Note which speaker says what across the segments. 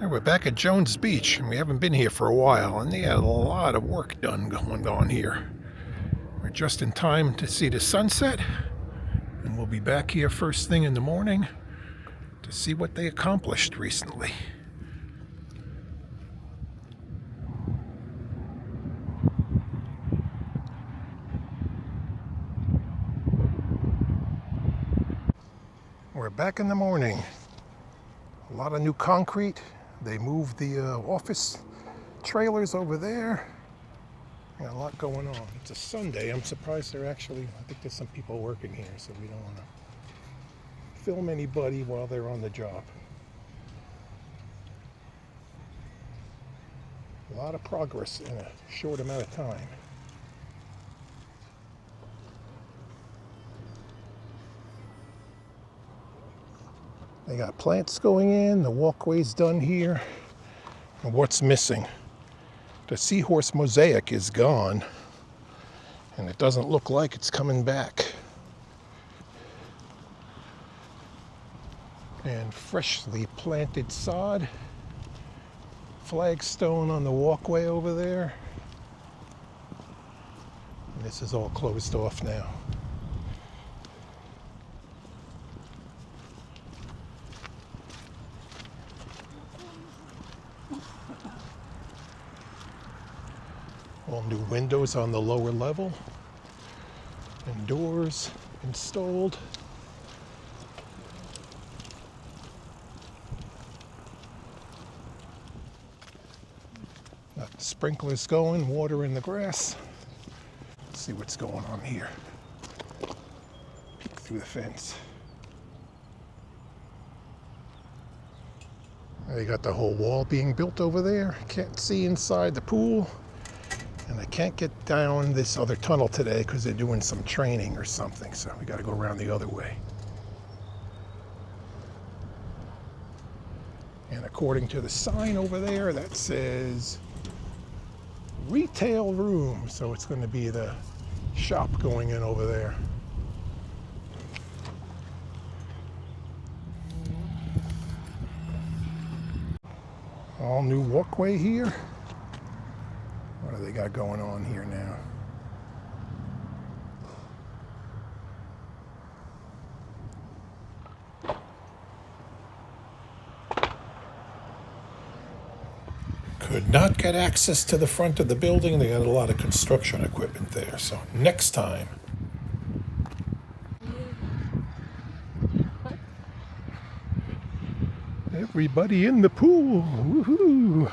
Speaker 1: Hey, we're back at Jones Beach, and we haven't been here for a while, and they had a lot of work going on here. We're just in time to see the sunset, and we'll be back here first thing in the morning to see what they accomplished recently. We're back in the morning. A lot of new concrete. They moved the office trailers over there. Got a lot going on. It's a Sunday. I'm surprised I think there's some people working here, so we don't want to film anybody while they're on the job. A lot of progress in a short amount of time. They got plants going in, the walkway's done here. And what's missing? The seahorse mosaic is gone, and it doesn't look like it's coming back. And freshly planted sod, flagstone on the walkway over there. And this is all closed off now. All new windows on the lower level and doors installed. Got the sprinklers going, water in the grass. Let's see what's going on here. Peek through the fence. They got the whole wall being built over there. Can't see inside the pool. And I can't get down this other tunnel today because they're doing some training or something, so we got to go around the other way. And according to the sign over there, that says retail room, so it's going to be the shop going in over there. All new walkway here. What do they got going on here now? Could not get access to the front of the building. They got a lot of construction equipment there. So next time. Everybody in the pool. Woohoo!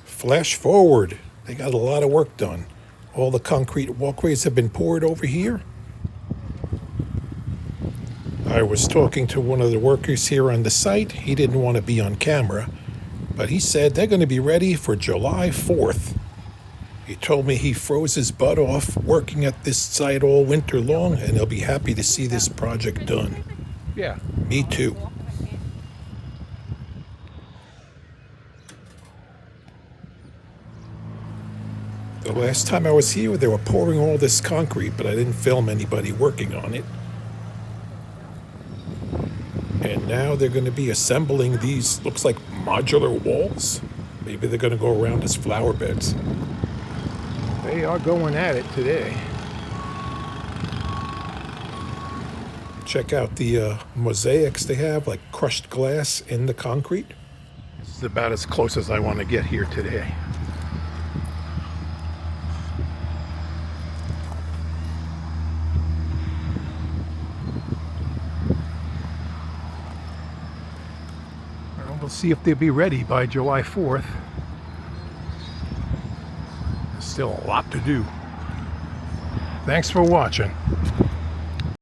Speaker 1: Flash forward. They got a lot of work done. All the concrete walkways have been poured over here. I was talking to one of the workers here on the site. He didn't want to be on camera, but he said they're going to be ready for July 4th. He told me he froze his butt off working at this site all winter long, and he'll be happy to see this project done. Yeah, me too. The last time I was here, they were pouring all this concrete, but I didn't film anybody working on it. And now they're going to be assembling these, looks like modular walls. Maybe they're going to go around as flower beds. They are going at it today. Check out the mosaics they have, like crushed glass in the concrete. This is about as close as I want to get here today. We'll see if they'll be ready by July 4th. There's still a lot to do. Thanks for watching.